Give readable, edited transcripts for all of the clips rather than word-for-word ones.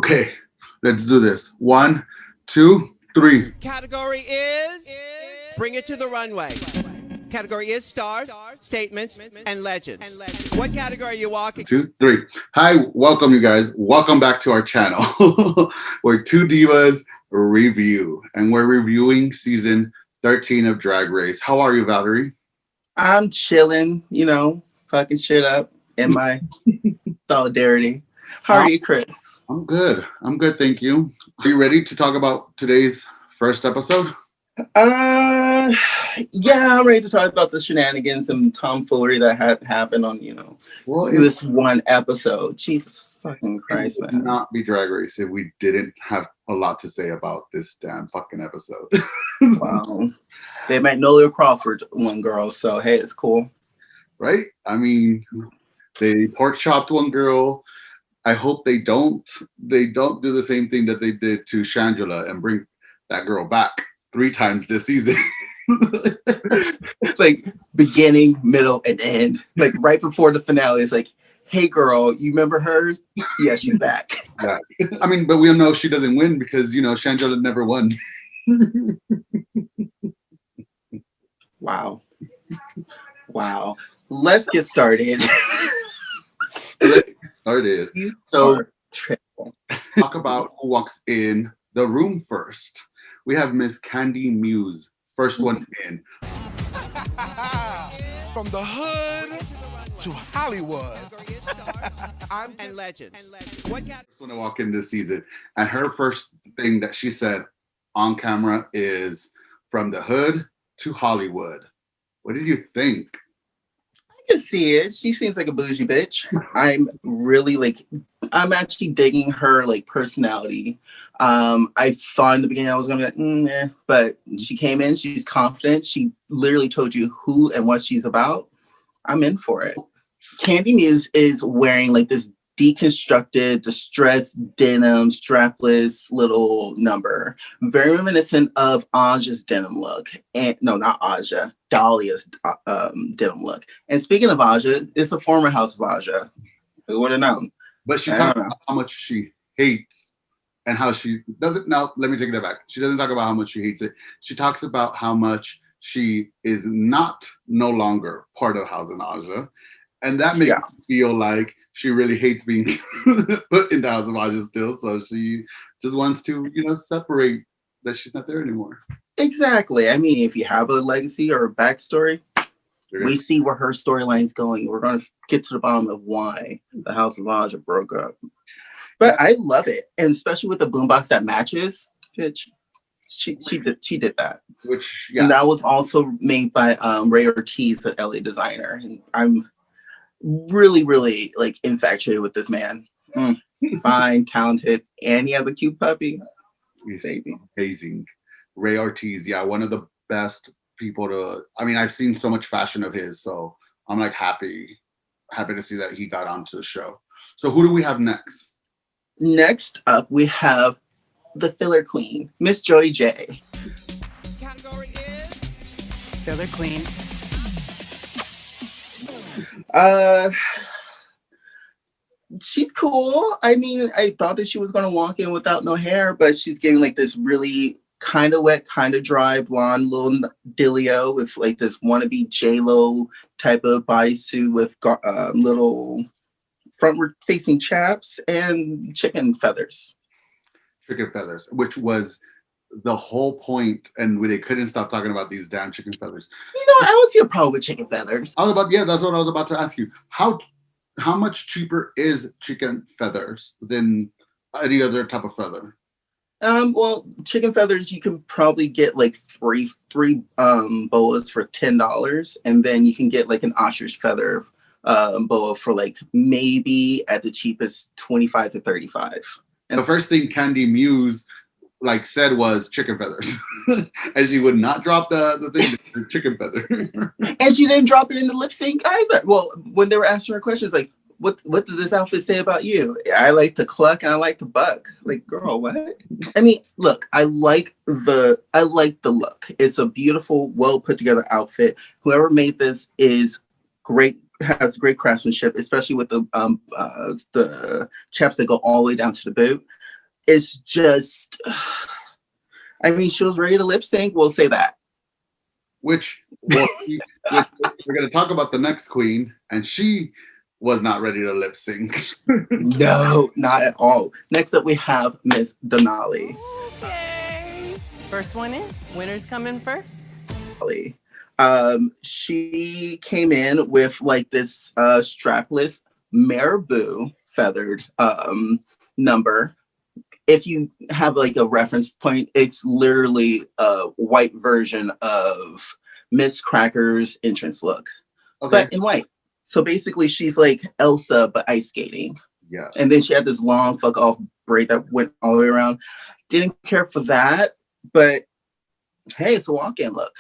Okay, let's do this. 1, 2, 3. Category is Bring It to the Runway. Category is stars, statements, and legends. What category are you walking? 2, 3. Hi, welcome you guys. Welcome back to our channel. We're two divas review, and we're reviewing season 13 of Drag Race. How are you, Valerie? I'm chilling, fucking shit up in my solidarity. How are you, Chris? I'm good. Thank you. Are you ready to talk about today's first episode? Yeah, I'm ready to talk about the shenanigans and tomfoolery that had happened on, this one episode. Jesus fucking Christ, man. It man. would not be Drag Race if we didn't have a lot to say about this damn fucking episode. Wow. They Magnolia Crawford one girl, so hey, it's cool. Right? I mean, they pork chopped one girl. I hope they don't do the same thing that they did to Shangela and bring that girl back 3 times this season. Like beginning, middle, and end. Like right before the finale, it's like, hey girl, you remember her? Yeah, she's back. Yeah. I mean, but we all know she doesn't win because Shangela never won. Wow. Let's get started. So talk about who walks in the room first. We have Miss Candy Muse, first one in. From the hood to Hollywood. And legends. First one to walk in this season, and her first thing that she said on camera is from the hood to Hollywood. What did you think? I can see it. She seems like a bougie bitch. I'm actually digging her personality. I thought in the beginning I was gonna be like, but she came in, she's confident. She literally told you who and what she's about. I'm in for it. Candy Muse is wearing this deconstructed, distressed denim, strapless little number. Very reminiscent of Aja's denim look. And no, not Aja, Dahlia's denim look. And speaking of Aja, it's a former house of Aja. Who would have known? But she talks about how much she hates and how she doesn't. Now, let me take that back. She doesn't talk about how much she hates it. She talks about how much she is no longer part of House of Aja. And that makes me feel like she really hates being put in the House of Aja still. So she just wants to, separate that she's not there anymore. Exactly. I mean, if you have a legacy or a backstory, we see where her storyline's going. We're going to get to the bottom of why the House of Aja broke up. But I love it. And especially with the boombox that matches, bitch, she did that. And that was also made by Ray Ortiz, an LA designer. And I'm really, really infatuated with this man. Fine, talented, and he has a cute puppy. Baby. Amazing. Ray Ortiz, one of the best people to. I mean, I've seen so much fashion of his, so I'm happy to see that he got onto the show. So who do we have next? Next up, we have the filler queen, Miss Joy J. Category is Filler queen. She's cool. I mean, I thought that she was gonna walk in without no hair, but she's getting this really kind of wet, kind of dry blonde little dealio with this wannabe J-Lo type of bodysuit with little front-facing chaps and chicken feathers. Chicken feathers, which was the whole point, and they couldn't stop talking about these damn chicken feathers. I don't see a problem with chicken feathers. That's what I was about to ask you. How much cheaper is chicken feathers than any other type of feather? Well, chicken feathers you can probably get three boas for $10, and then you can get an ostrich feather boa for maybe at the cheapest $25 to $35. And the first thing Candy Muse said was chicken feathers, and she would not drop the thing, the chicken feather. And she didn't drop it in the lip sync either. Well, when they were asking her questions, what did this outfit say about you? I like to cluck and I like to buck. Girl, what? I mean, look, I like the look. It's a beautiful, well put together outfit. Whoever made this is great, has great craftsmanship, especially with the chaps that go all the way down to the boot. it's just, I mean, she was ready to lip sync. We'll say that. Which, well, we're going to talk about the next queen, and she was not ready to lip sync. No, not at all. Next up, we have Miss Denali. Okay. First one in. Winner's coming first. She came in with like this strapless marabou feathered number. If you have like a reference point, it's literally a white version of Miss Cracker's entrance look, but in white. So basically, she's like Elsa, but ice skating. Yeah. And then she had this long fuck off braid that went all the way around. Didn't care for that, but hey, it's a walk-in look.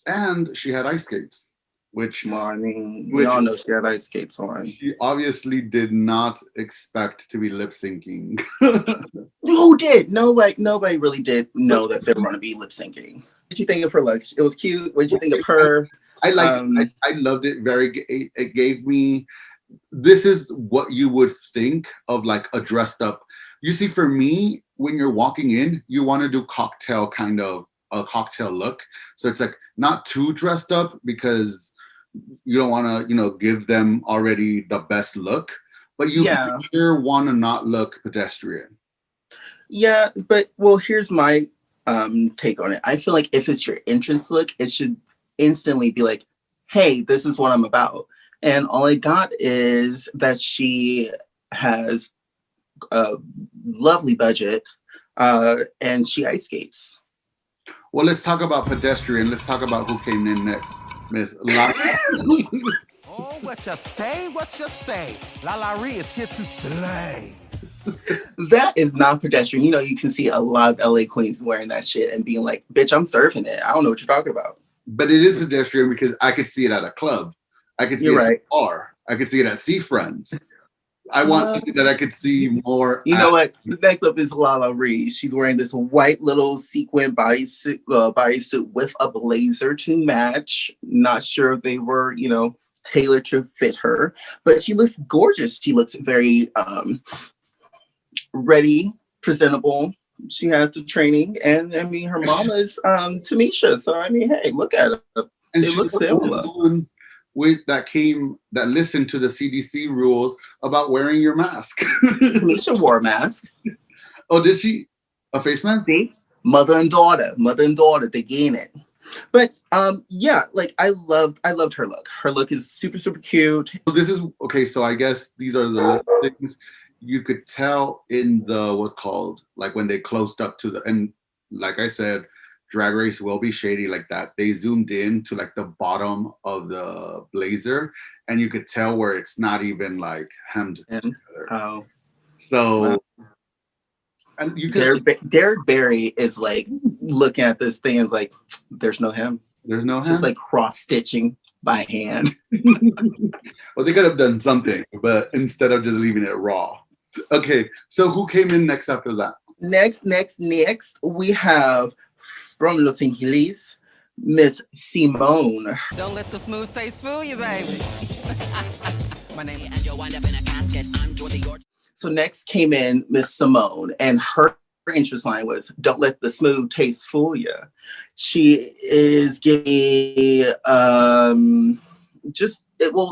And she had ice skates, which, well, I mean, we all know she had ice skates on. She obviously did not expect to be lip syncing. Who did? Nobody really did know that they were going to be lip syncing. What did you think of her look? It was cute. What did you think of her? I loved it. It gave me, this is what you would think of like a dressed up. You see, for me, when you're walking in, you want to do cocktail kind of a cocktail look. So it's like not too dressed up because you don't want to, give them already the best look, but you sure want to not look pedestrian. Yeah, but well, here's my take on it. I feel like if it's your entrance look, it should instantly be like, hey, this is what I'm about. And all I got is that she has a lovely budget and she ice skates. Well, let's talk about pedestrian. Let's talk about who came in next. Miss La. Oh, what you say? What you say? Valerie is here to slay. That is not pedestrian. You can see a lot of LA queens wearing that shit and being like, bitch, I'm surfing it. I don't know what you're talking about. But it is pedestrian because I could see it at a club. I could see it at a bar. I could see it at Sea Friends. I want that I could see more. You know what? Next up is Lala Ree. She's wearing this white little sequin bodysuit with a blazer to match. Not sure if they were, tailored to fit her, but she looks gorgeous. She looks very ready, presentable. She has the training, and I mean, her mama is Tamisha. So I mean, hey, look at her. And it looks similar. That listened to the CDC rules about wearing your mask. Tamisha wore a mask. Oh, did she? A face mask? See? Mother and daughter, they gain it. But like I loved her look. Her look is super, super cute. This is okay. So I guess these are the things you could tell in the what's called like when they closed up to the, and like I said, Drag Race will be shady like that. They zoomed in to like the bottom of the blazer, and you could tell where it's not even like hemmed together. Oh, so. Wow. And you could, Derek Barry is like looking at this thing and is like, there's no hem. There's no hem. Just like cross stitching by hand. Well, they could have done something, but instead of just leaving it raw. Okay, so who came in next after that? Next, we have from Los Angeles, Miss Simone. Don't let the smooth taste fool you, baby. My name is Joe. Wind up in a casket. I'm Jordy. So next came in Miss Simone, and her interest line was, don't let the smooth taste fool you. She is giving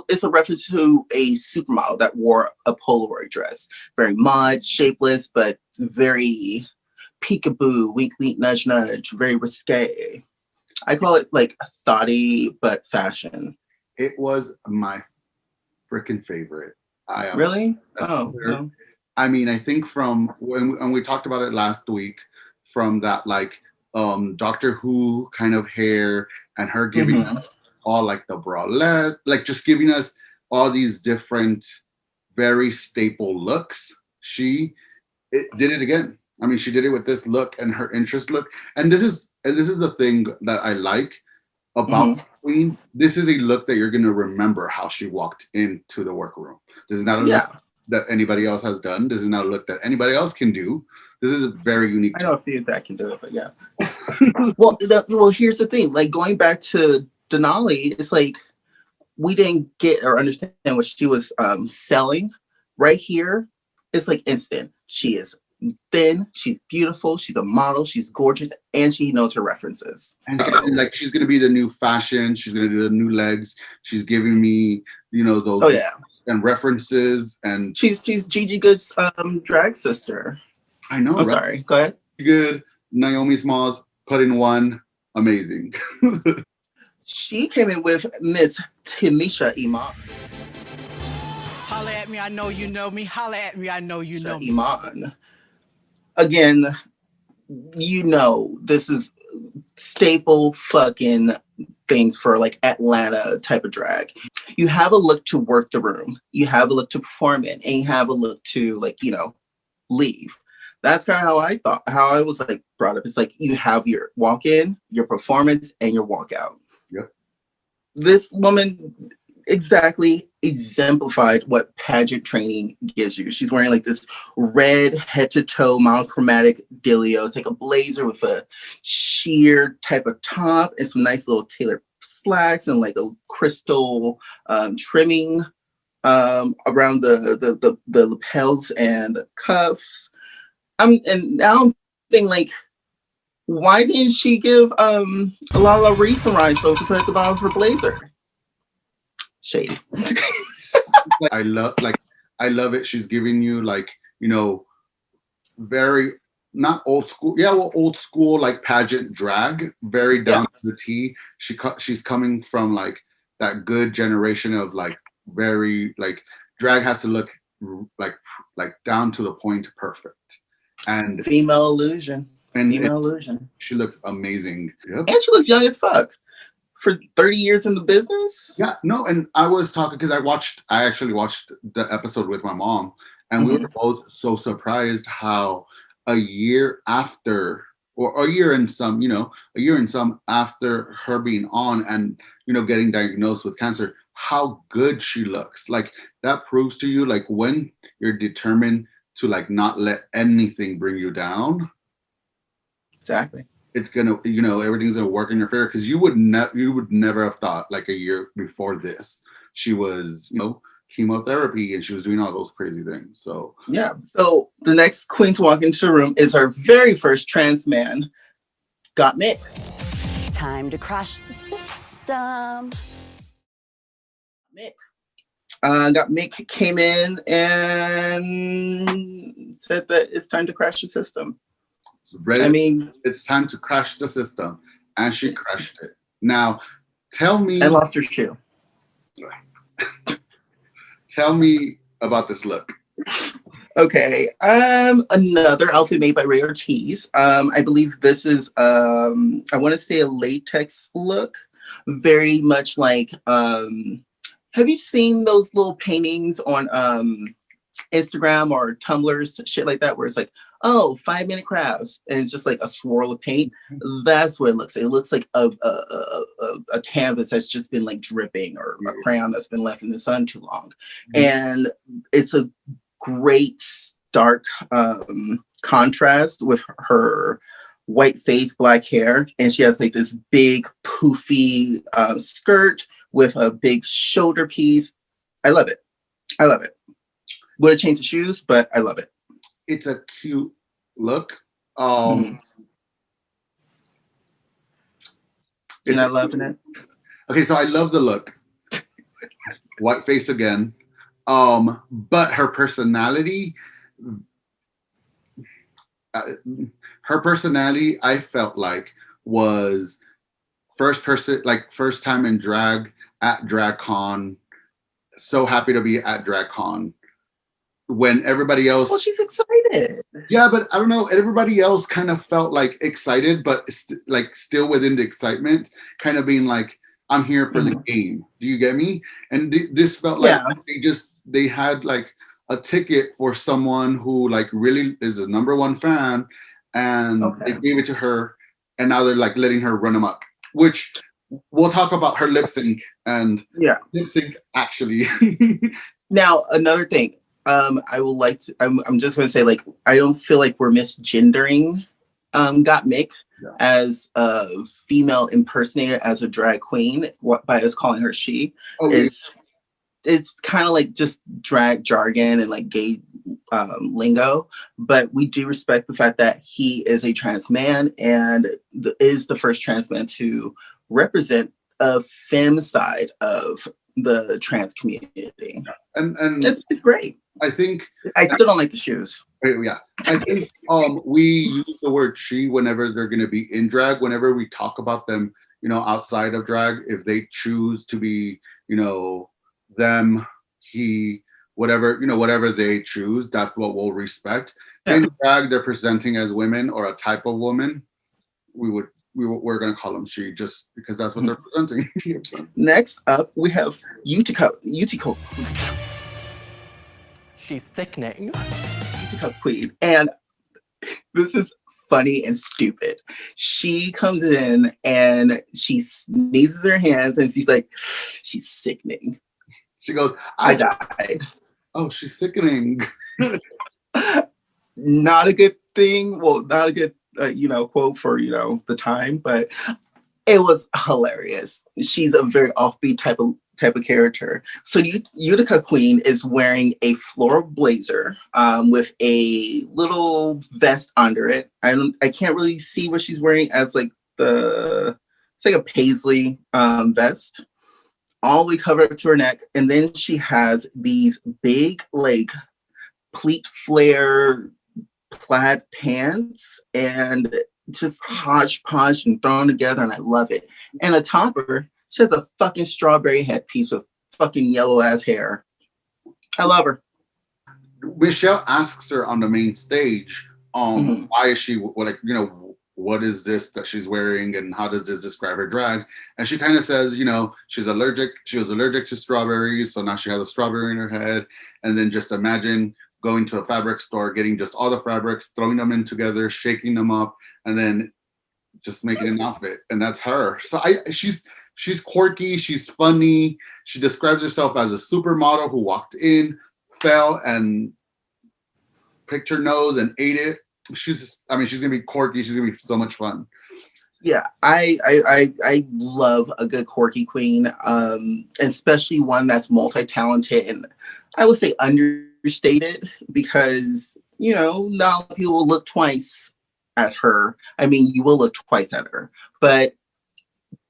it's a reference to a supermodel that wore a Polaroid dress. Very mod, shapeless, but very peekaboo, wink, wink, nudge, nudge, very risque. I call it like thoughty, but fashion. It was my freaking favorite. Really? Oh, no. I mean, I think from when we talked about it last week, from that like Doctor Who kind of hair and her giving us all like the bralette, like just giving us all these different, very staple looks. She did it again. I mean, she did it with this look and her interest look. And this is the thing that I like about Queen. This is a look that you're gonna remember how she walked into the workroom. This is not a look that anybody else has done. This is not a look that anybody else can do. This is a very unique. I don't see if that can do it, but yeah. well, here's the thing. Like going back to Denali, it's like we didn't get or understand what she was selling. Right here, it's like instant. She is thin, she's beautiful, she's a model, she's gorgeous, and she knows her references. And she's gonna be the new fashion. She's gonna do the new legs. She's giving me, those and references. And she's Gigi Good's drag sister. I know. I'm sorry. Go ahead. Good. Naomi Smalls put in one. Amazing. She came in with Miss Tamisha Iman. Holla at me, I know you know me. Holla at me, I know you know me. Iman. Again, this is staple fucking things for like Atlanta type of drag. You have a look to work the room. You have a look to perform in, and you have a look to leave. That's kind of how I was like brought up. It's like you have your walk in, your performance, and your walkout. Yep. This woman exactly exemplified what pageant training gives you. She's wearing like this red head to toe monochromatic dealio. It's like a blazer with a sheer type of top and some nice little tailored slacks and like a crystal trimming around the lapels and cuffs. And now I'm thinking, like, why didn't she give Lala Reese some rhinestones to put at the bottom of her blazer? Shady. I love it. She's giving you very not old school. Yeah, well, old school like pageant drag, very down to the T. She's coming from like that good generation of like very like drag has to look like down to the point perfect. And female illusion. She looks amazing. Yep. And she looks young as fuck for 30 years in the business. Yeah, no, and I was talking because I actually watched the episode with my mom, and we were both so surprised how a year after, or a year and some after her being on and getting diagnosed with cancer, how good she looks. Like that proves to you like when you're determined to like not let anything bring you down. Exactly. It's gonna, everything's gonna work in your favor because you would never have thought like a year before this she was, chemotherapy and she was doing all those crazy things. So yeah. So the next queen to walk into the room is our very first trans man, Gottmik. Time to crash the system. Gottmik came in and said that it's time to crash the system. It's time to crash the system, and she crashed it. Now, tell me. I lost her shoe. Tell me about this look. Okay. Another outfit made by Ray Ortiz. I believe this is I want to say a latex look, very much like have you seen those little paintings on Instagram or Tumblr, shit like that, where it's like, 5-minute crafts, and it's just like a swirl of paint? That's what it looks like. It looks like a canvas that's just been like dripping, or a crayon that's been left in the sun too long. And it's a great stark contrast with her white face, black hair, and she has like this big poofy skirt with a big shoulder piece. I love it. Would have changed the shoes, but I love it. It's a cute look. You're not loving it? Okay, so I love the look. White face again. But her personality, I felt like was first time in drag at DragCon. So happy to be at DragCon. When everybody else, well, she's excited. Yeah, but I don't know. Everybody else kind of felt like excited, but still within the excitement, kind of being like, "I'm here for the game." Do you get me? And this felt like they had like a ticket for someone who like really is a #1 fan, and they gave it to her, and now they're like letting her run amok. Which we'll talk about her lip sync and lip sync actually. Now another thing. I'm just going to say, like, I don't feel like we're misgendering Gottmik as a female impersonator, as a drag queen, by us calling her she. It's kind of like just drag jargon and like gay lingo, but we do respect the fact that he is a trans man and is the first trans man to represent a femme side of the trans community. And it's great. I think I still don't like the shoes. yeah, I think we use the word she whenever they're going to be in drag. Whenever we talk about them, you know, outside of drag, if they choose to be, you know, them, he, whatever, you know, whatever they choose, that's what we'll respect. Yeah. In drag, they're presenting as women or a type of woman. We're going to call them she, just because that's what they're presenting. Next up, we have Utica. She's sickening. Utica Queen. And this is funny and stupid. She comes in and she sneezes her hands and she's like, she's sickening. She goes, I died. Oh, she's sickening. Not a good thing. Well, not a good, quote for, the time, but it was hilarious. She's a very offbeat type of character. So Utica Queen is wearing a floral blazer with a little vest under it. I can't really see what she's wearing as it's like a paisley vest, all the way covered up to her neck. And then she has these big like pleat flare plaid pants and just hodgepodge and thrown together, and I love it. And a topper, she has a fucking strawberry headpiece with fucking yellow ass hair. I love her. Michelle asks her on the main stage, why is she like, what is this that she's wearing and how does this describe her drag? And she kind of says, she was allergic to strawberries, so now she has a strawberry in her head. And then just imagine going to a fabric store, getting just all the fabrics, throwing them in together, shaking them up, and then just making an outfit. And that's her. So she's quirky, she's funny. She describes herself as a supermodel who walked in, fell, and picked her nose and ate it. She's gonna be quirky. She's gonna be so much fun. Yeah, I love a good quirky queen, especially one that's multi-talented and I would say understated, because not a lot of people will look twice at her. I mean, you will look twice at her, but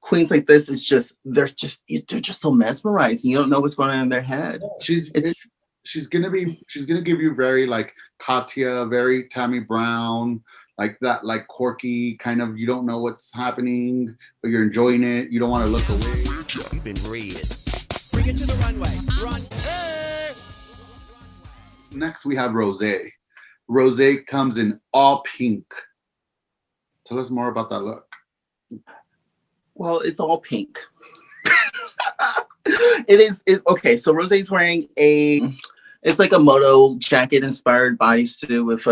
queens like this is they're just so mesmerizing. You don't know what's going on in their head. She's gonna give you very like Katya, very Tammy Brown, like that, like quirky kind of. You don't know what's happening, but you're enjoying it. You don't want to look away. You've been read. Bring it to the runway. Run. Next, we have Rosé. Rosé comes in all pink. Tell us more about that look. Well, it's all pink. Okay. So Rosé's wearing it's like a moto jacket inspired bodysuit with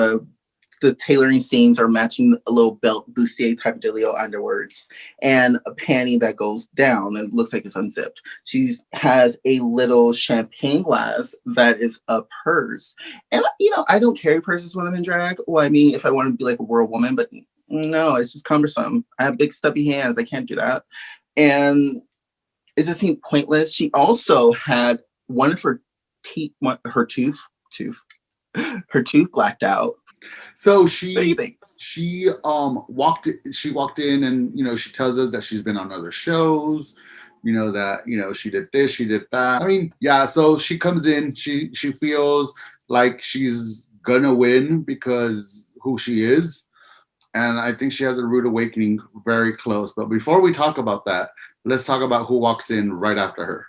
the tailoring seams are matching a little belt bustier type of dealio underwards and a panty that goes down and looks like it's unzipped. She has a little champagne glass that is up hers. And I don't carry purses when I'm in drag. Well, I mean, if I want to be like a world woman, but no, it's just cumbersome. I have big stubby hands. I can't do that. And it just seemed pointless. She also had one of her teeth, her tooth blacked out. So what do you think? She walked in and she tells us that she's been on other shows, that she did this, she did that. I mean, yeah, so she comes in, she feels like she's gonna win because who she is. And I think she has a rude awakening very close. But before we talk about that, let's talk about who walks in right after her.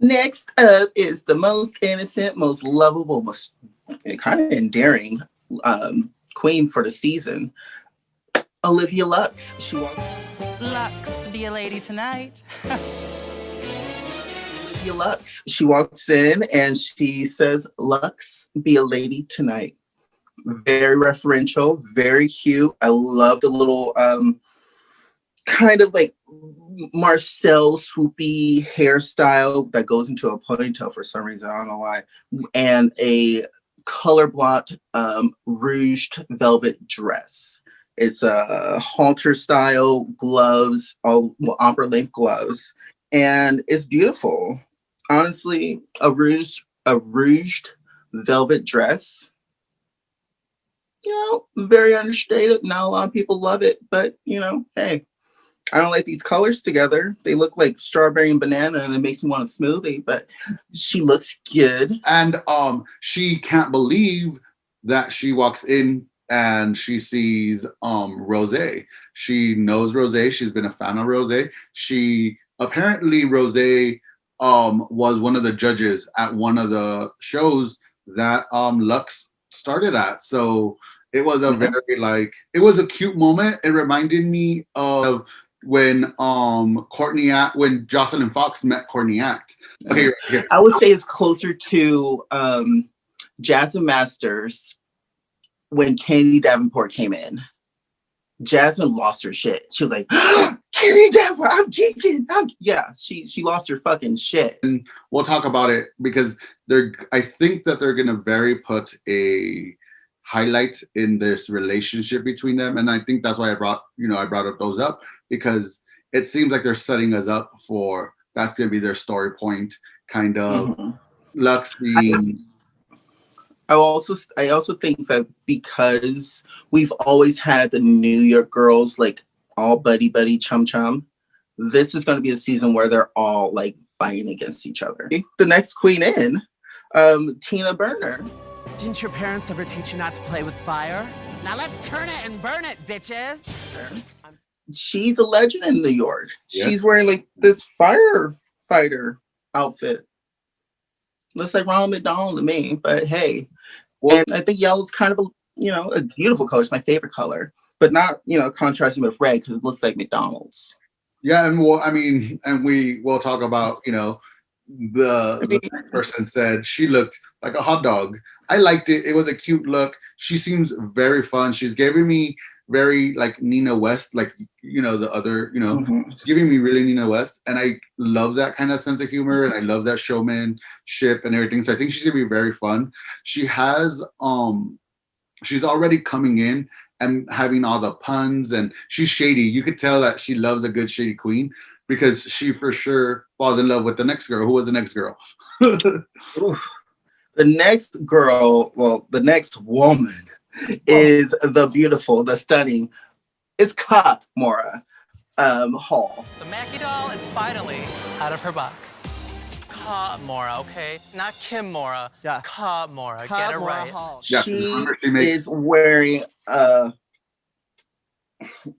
Next up is the most innocent, most lovable, most kind of endearing queen for the season, Olivia Lux. Lux, be a lady tonight. Olivia Lux. She walks in and she says, "Lux, be a lady tonight." Very referential, very cute. I love the little kind of like Marcel swoopy hairstyle that goes into a ponytail for some reason. I don't know why. And a color blocked rouged velvet dress. It's a halter style gloves, all opera length gloves, and it's beautiful. Honestly, a rouged velvet dress. You know, very understated. Not a lot of people love it, but you know, hey, I don't like these colors together. They look like strawberry and banana, and it makes me want a smoothie. But she looks good. And she can't believe that she walks in and she sees Rose. She knows Rose. She's been a fan of Rose. She apparently Rose was one of the judges at one of the shows that Lux started at. So it was a very like it was a cute moment. It reminded me of when when Jocelyn Fox met Courtney Act. Okay, here. I would say it's closer to Jasmine Masters when Candy Davenport came in. Jasmine lost her shit. She was like, Candy Davenport, I'm geeking. Yeah, she lost her fucking shit. And we'll talk about it because I think that they're gonna put a highlight in this relationship between them. And I think that's why I brought up those up, because it seems like they're setting us up for that's gonna be their story point, kind of. Lux being I also think that because we've always had the New York girls like all buddy chum chum, this is going to be a season where they're all like fighting against each other. The next queen in, Tina Burner. Didn't your parents ever teach you not to play with fire? Now let's turn it and burn it, bitches. She's a legend in New York. Yeah. She's wearing like this firefighter outfit. Looks like Ronald McDonald to me, but hey. Well, and I think yellow's kind of a beautiful color. It's my favorite color, but not contrasting with red because it looks like McDonald's. Yeah, and we will talk about the next person said she looked like a hot dog. I liked it. It was a cute look. She seems very fun. She's giving me very like Nina West, like the other, she's giving me really Nina West, and I love that kind of sense of humor, and I love that showmanship and everything. So I think she's gonna be very fun. She has she's already coming in and having all the puns, and she's shady. You could tell that she loves a good shady queen because she for sure falls in love with the next girl. Who was the next girl? The next girl, well, the next woman is the beautiful, the stunning, it's Cop Mora Hall. The Mackie doll is finally out of her box. Cop Mora, okay? Not Kim Mora. Yeah. Cop Mora. Get it right. Yeah, She is wearing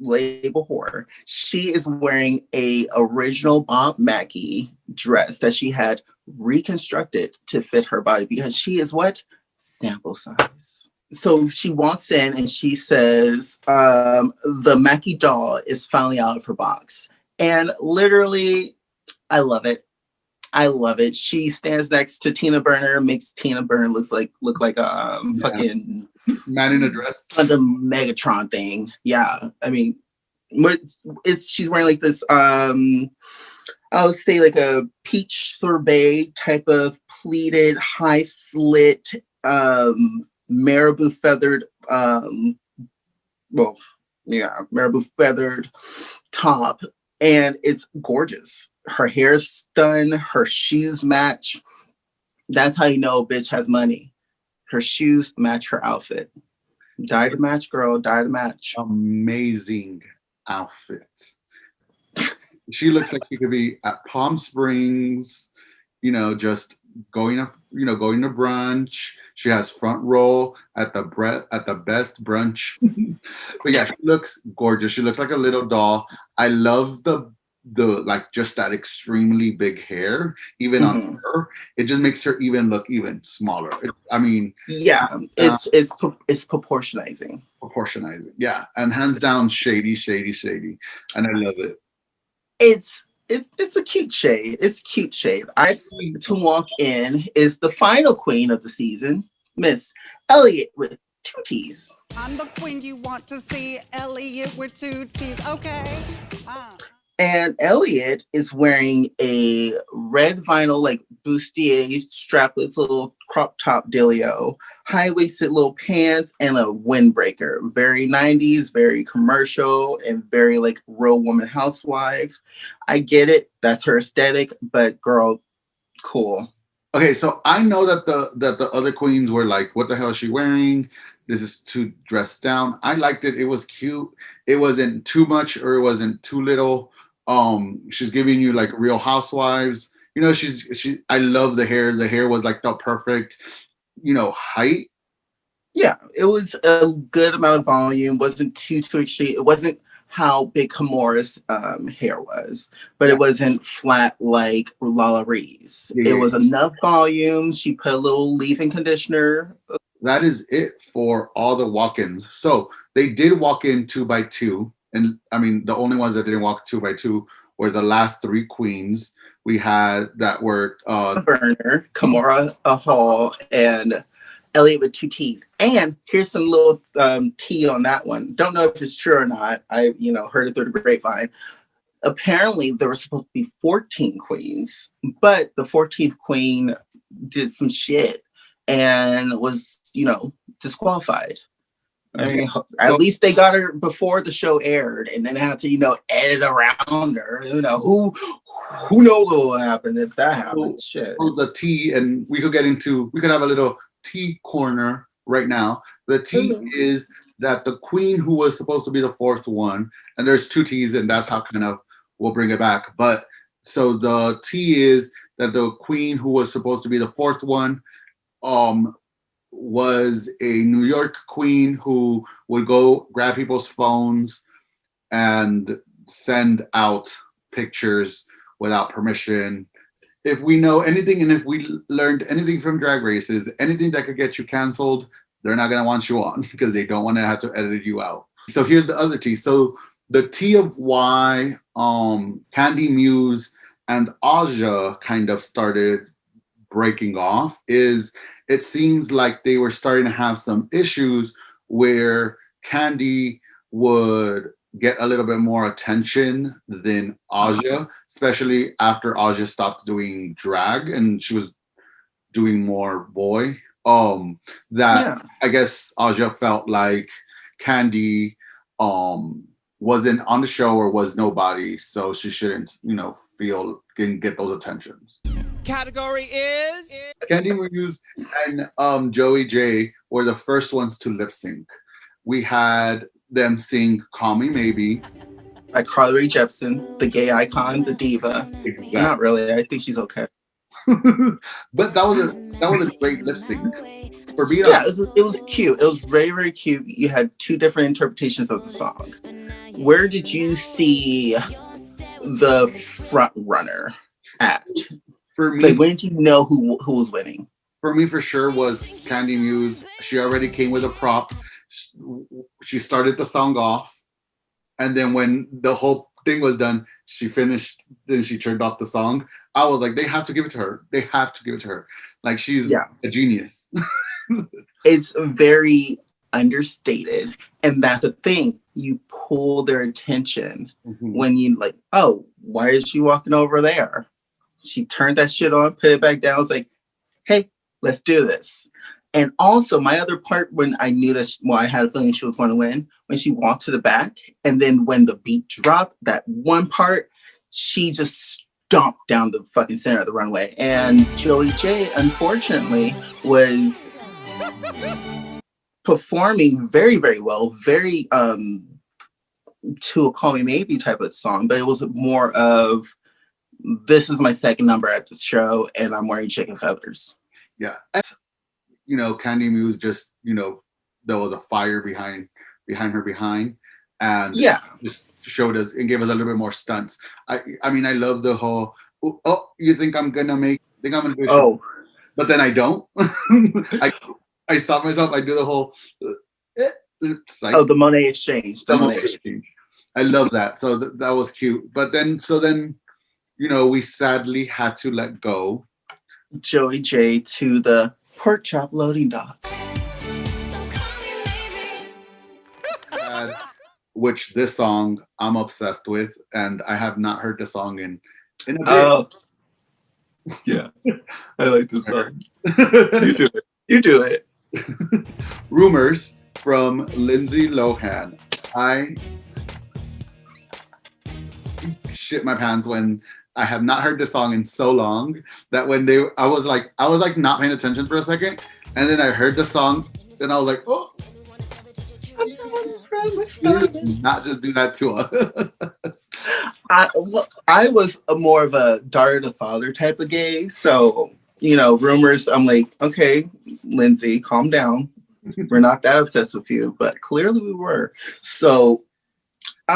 label horror. She is wearing a original Bob Mackie dress that she had reconstructed to fit her body because she is what? Sample size. So she walks in and she says, the Mackie doll is finally out of her box. And literally, I love it. I love it. She stands next to Tina Burner, makes Tina Burner look like a fucking man in a dress. The Megatron thing. Yeah. I mean, she's wearing like this, I would say like a peach sorbet type of pleated, high slit, marabou feathered marabou feathered top, and it's gorgeous. Her hair's done, her shoes match. That's how you know a bitch has money. Her shoes match her outfit. Die to match, girl, die to match. Amazing outfit. She looks like she could be at Palm Springs, just going to brunch. She has front row at the best brunch. But yeah, she looks gorgeous. She looks like a little doll. I love the like just that extremely big hair, even on her. It just makes her look even smaller. It's proportionizing. Proportionizing, yeah, and hands down, shady, and I love it. It's a cute shade. It's a cute shade. Next to walk in is the final queen of the season, Miss Elliott with 2 T's. I'm the queen you want to see, Elliott with 2 T's. Okay. And Elliott is wearing a red vinyl, like bustier strapless little crop top dealio, high-waisted little pants, and a windbreaker. Very 90s, very commercial, and very like real woman housewife. I get it. That's her aesthetic, but girl, cool. Okay, so I know that the other queens were like, "What the hell is she wearing? This is too dressed down." I liked it. It was cute. It wasn't too much or it wasn't too little. She's giving you like Real Housewives. You know, she. I love the hair. The hair was like the perfect, height. Yeah, it was a good amount of volume. Wasn't too extreme. It wasn't how big Kimura's hair was, but Yeah. it wasn't flat like Lalaurie. Yeah, It yeah, was enough volume. She put a little leave-in conditioner. that is it for all the walk-ins. So they did walk in 2x2, and I mean the only ones that didn't walk 2x2 were the last three queens we had that were Burner, Kimura, a Hall, and Elliot with two T's. And here's some little tea on that one. Don't know if it's true or not. I heard it through the grapevine. Apparently there were supposed to be 14 queens, but the 14th queen did some shit and was disqualified. I mean, at least they got her before the show aired, and then had to edit around her. Who knows what will happen if that happens? Shit. So the tea, and we could have a little tea corner right now. The tea is that the queen who was supposed to be the fourth one, and there's two teas, and that's how kind of we'll bring it back. But so the tea is that the queen who was supposed to be the fourth one, was a New York queen who would go grab people's phones and send out pictures without permission. If we know anything and if we learned anything from Drag Races, anything that could get you canceled, they're not going to want you on because they don't want to have to edit you out. So here's the other tea. So the tea of why Candy Muse and Aja kind of started breaking off is it seems like they were starting to have some issues where Candy would get a little bit more attention than Aja, especially after Aja stopped doing drag and she was doing more boy. I guess Aja felt like Candy wasn't on the show or was nobody, so she shouldn't, get those attentions. Category is Candy Muse and Joey J were the first ones to lip sync. We had them sing "Call Me Maybe" by Carly Rae Jepsen, the gay icon, the diva. Exactly. Not really. I think she's okay. But that was a great lip sync. For being it was cute. It was very, very cute. You had two different interpretations of the song. Where did you see the front runner at? For me, when did you know who was winning? For me, for sure, was Candy Muse. She already came with a prop. She started the song off, and then when the whole thing was done, she finished. Then she turned off the song. I was like, they have to give it to her. They have to give it to her. Like she's a genius. It's very understated, and that's the thing. You pull their attention when you like, oh, why is she walking over there? She turned that shit on, put it back down. I was like, hey, let's do this. And also my other part when I knew that, I had a feeling she was going to win, when she walked to the back, and then when the beat dropped, that one part, she just stomped down the fucking center of the runway. And Joey J, unfortunately, was performing very, very well, very to a Call Me Maybe type of song, but it was more of, this is my second number at the show and I'm wearing chicken feathers. Yeah. Candy Muse just, there was a fire behind her behind. And just showed us and gave us a little bit more stunts. I mean, I love the whole, you think I'm going to do it? But then I don't. I stop myself. I do the whole, the Monet exchange. The Monet exchange. I love that. So that was cute. But then, we sadly had to let go Joey J to the pork chop loading dock. Which this song I'm obsessed with, and I have not heard the song in a bit. Yeah, I like this song. You do it. Rumors from Lindsay Lohan. I shit my pants when I have not heard this song in so long that when I was like not paying attention for a second, and then I heard the song, and I was like, oh, not just do that to us. I was more of a daughter to father type of gay, so rumors. I'm like, okay, Lindsay, calm down. We're not that obsessed with you, but clearly we were. So, we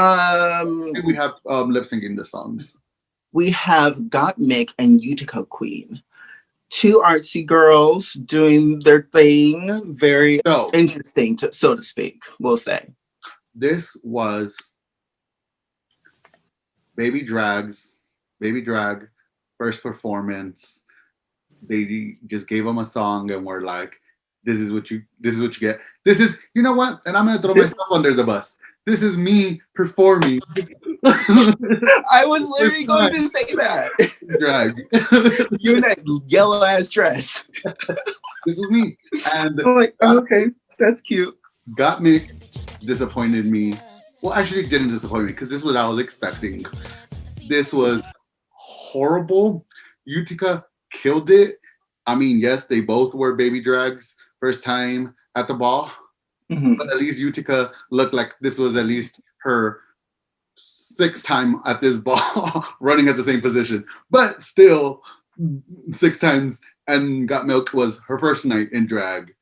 have lip syncing the songs. We have Got Mick and Utica Queen, two artsy girls doing their thing. Very interesting, so to speak. We'll say. This was Baby Drag first performance. They just gave them a song and were like, this is what you get. This is, you know what? And I'm gonna throw myself under the bus. This is me performing. I was literally going to say that. Drag. You in that yellow ass dress. This is me. And I'm like, okay, that's cute. Got Me disappointed me. Well, actually didn't disappoint me because this is what I was expecting. This was horrible. Utica killed it. I mean, yes, they both were baby drags first time at the ball. Mm-hmm. But at least Utica looked like this was at least her sixth time at this ball running at the same position. But still, 6 times, and Got Milk was her first night in drag.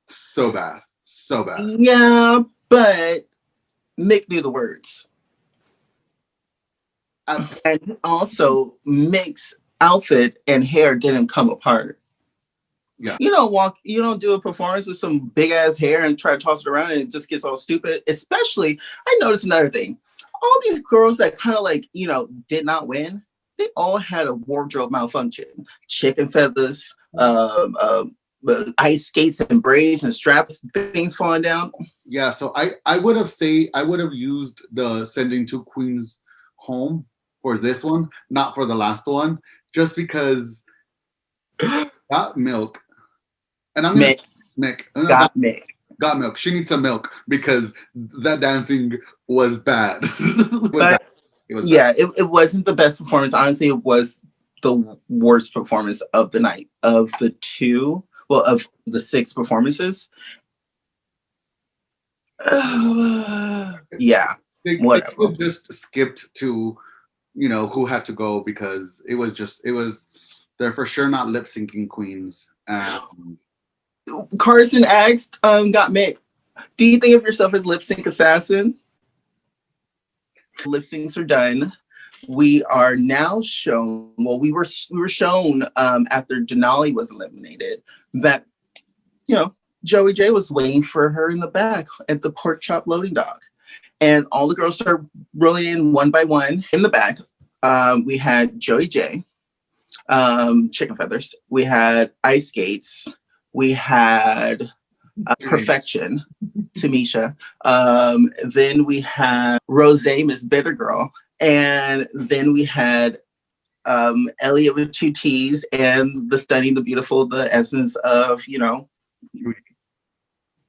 So bad. So bad. Yeah, but Mick knew the words. And also, Mick's outfit and hair didn't come apart. Yeah. You don't do a performance with some big ass hair and try to toss it around and it just gets all stupid. Especially, I noticed another thing. All these girls that kind of like, did not win, they all had a wardrobe malfunction. Chicken feathers, ice skates and braids and straps, things falling down. Yeah, so I would have used the sending 2 queens home for this one, not for the last one, just because Got Milk. And I'm gonna Mick. Got Mick. Got Milk. She needs some milk because that dancing was bad. It was bad. It wasn't the best performance. Honestly, it was the worst performance of the night. Of the 6 performances. Yeah. They just skipped to, who had to go because they're for sure not lip syncing queens. Carson asked, Got Mick, do you think of yourself as lip sync assassin? Lip syncs are done. We are now shown. Well, we were shown after Denali was eliminated that Joey J was waiting for her in the back at the pork chop loading dock, and all the girls started rolling in one by one in the back. We had Joey J, chicken feathers. We had ice skates. We had Perfection, Tamisha. Then we had Rose, Miss Bitter Girl. And then we had Elliot with 2 T's and the Stunning, the Beautiful, the essence of,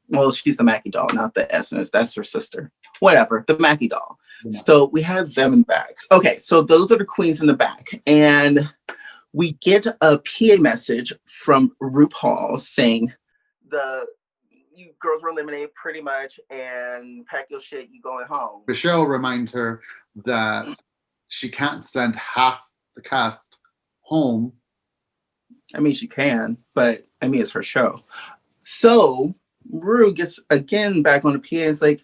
well, she's the Mackie doll, not the essence. That's her sister. Whatever, the Mackie doll. Yeah. So we have them in the back. Okay, so those are the queens in the back. And we get a PA message from RuPaul saying, you girls were eliminated pretty much, and pack your shit, you going home. Michelle reminds her that she can't send half the cast home. I mean, she can, but it's her show. So Ru gets again back on the PA and is like,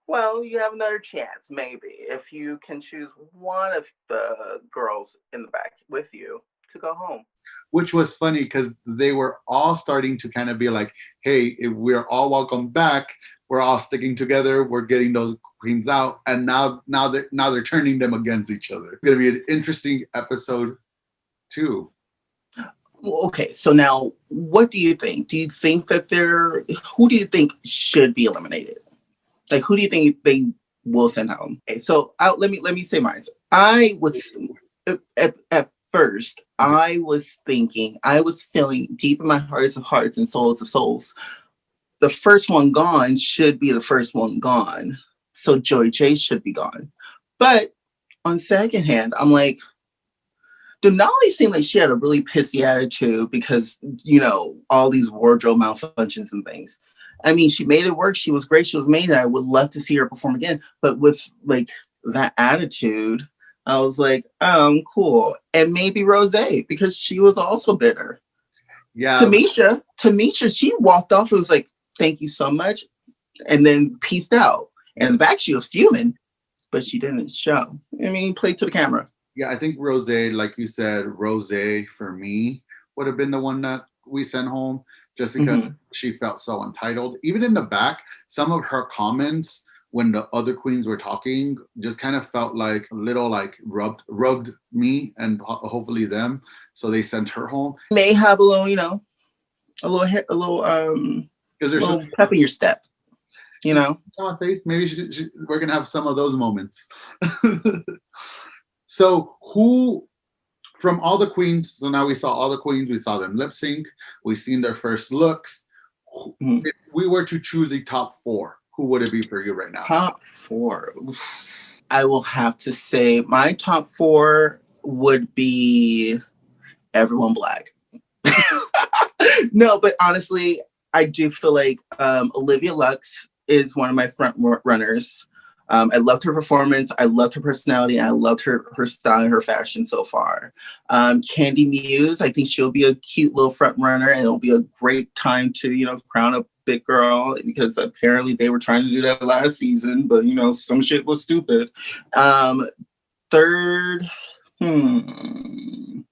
well, you have another chance, maybe, if you can choose one of the girls in the back with you to go home. Which was funny because they were all starting to kind of be like, hey, if we're all welcome back, we're all sticking together, we're getting those queens out, and now they're turning them against each other. It's gonna be an interesting episode 2. Okay, so now what do you think? Do you think that who do you think should be eliminated? Like, who do you think they will send home? Okay, so let me say mine. I was at first, I was feeling deep in my hearts of hearts and souls of souls, the first one gone should be the first one gone. So Joey J should be gone. But on second hand, I'm like, Denali seemed like she had a really pissy attitude because, you know, all these wardrobe malfunctions and things. I mean, she made it work. She was great. She was amazing. I would love to see her perform again. But with like that attitude, I was like, cool. And maybe Rose, because she was also bitter. Yeah. Tamisha, she walked off. It was like, thank you so much. And then peaced out. And in the back, she was fuming, but she didn't show. I mean, played to the camera. Yeah, I think Rose, like you said, Rose for me would have been the one that we sent home just because she felt so entitled. Even in the back, some of her comments when the other queens were talking just kind of felt like a little like rubbed me and hopefully them. So they sent her home. May have a little, you know, a little pep in your step, you know. On my face, maybe we're gonna have some of those moments. So who from all the queens, so now we saw all the queens, we saw them lip sync, we've seen their first looks. If we were to choose a top 4, who would it be for you right now? Top 4. I will have to say my top 4 would be everyone black. No, but honestly, I do feel like Olivia Lux is one of my front runners. I loved her performance. I loved her personality. I loved her style and her fashion so far. Candy Muse, I think she'll be a cute little front runner, and it'll be a great time to, you know, crown a big girl, because apparently they were trying to do that last season, but, you know, some shit was stupid. Third, I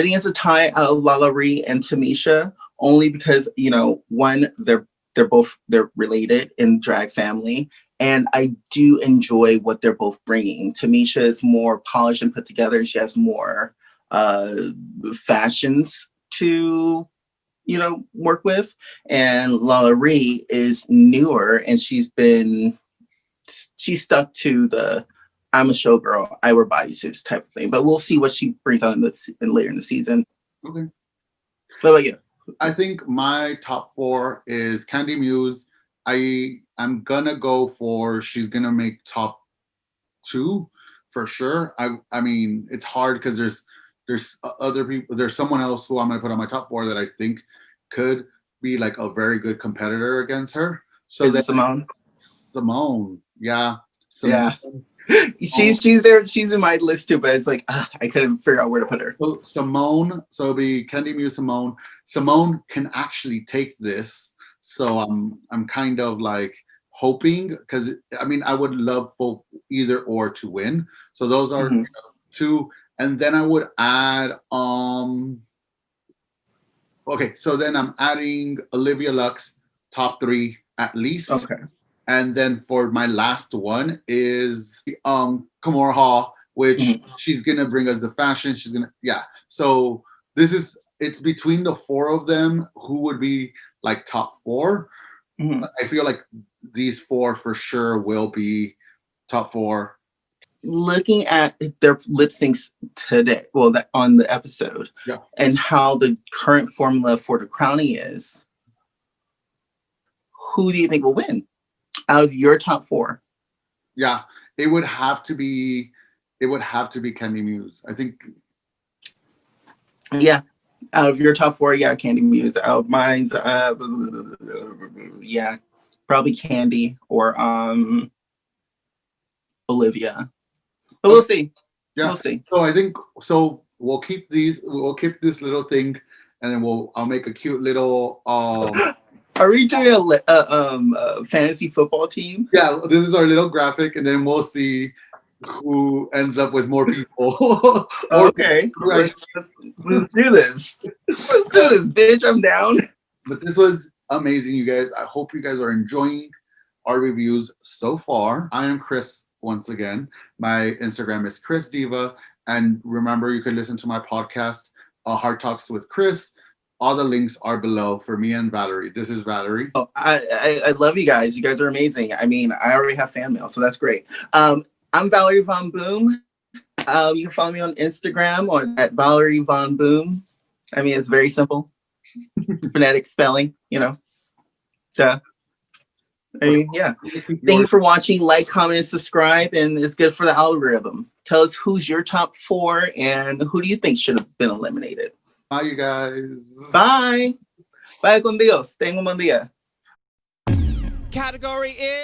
think it's a tie out of Lalaurie and Tamisha, only because, you know, one, they're related in drag family. And I do enjoy what they're both bringing. Tamisha is more polished and put together. She has more fashions to, you know, work with. And Lalaurie is newer, and she's stuck to the I'm a showgirl, I wear bodysuits type of thing. But we'll see what she brings on later in the season. Okay. What about you? I think my top 4 is Candy Muse. I'm gonna go for, she's gonna make top 2 for sure. I mean, it's hard because there's other people. There's someone else who I'm gonna put on my top 4 that I think could be like a very good competitor against her. So is it Simone? Simone, yeah. Simone. Yeah. She's there. She's in my list too, but it's like I couldn't figure out where to put her. So Simone, so it'll be Candy Muse, Simone. Simone can actually take this. So I'm kind of like hoping, because I mean, I would love for either or to win. So those are 2, and then I would add okay, so then I'm adding Olivia Lux top 3 at least. Okay. And then for my last one is Kimora Hall, which she's gonna bring us the fashion. She's gonna, yeah. So it's between the 4 of them who would be like top 4. I feel like these 4 for sure will be top 4. Looking at their lip syncs today, on the episode, and how the current formula for the crowning is, who do you think will win out of your top 4? Yeah, it would have to be Candy Muse. I think. Yeah. Out of your top 4, yeah, Candy Muse. Out of mine's, yeah, probably Candy or Olivia. But we'll see. Yeah, we'll see. So I think we'll keep this little thing, and then I'll make a cute little. Are we doing a fantasy football team? Yeah, this is our little graphic, and then we'll see who ends up with more people. Okay, let's do this. Let's do this, bitch. I'm down. But this was amazing, you guys. I hope you guys are enjoying our reviews so far. I am Chris once again. My Instagram is Chris Diva, and remember, you can listen to my podcast, Hard Talks with Chris. All the links are below for me and Valerie. This is Valerie. Oh, I love you guys. You guys are amazing. I mean, I already have fan mail, so that's great. I'm Valerie Von Boom. You can follow me on Instagram or at Valerie Von Boom. I mean, it's very simple. Phonetic spelling, you know. So, I mean, yeah. Thank you for watching. Like, comment, subscribe, and it's good for the algorithm. Tell us who's your top 4 and who do you think should have been eliminated. Bye, you guys. Bye. Bye con Dios. Tengo un buen día. Category is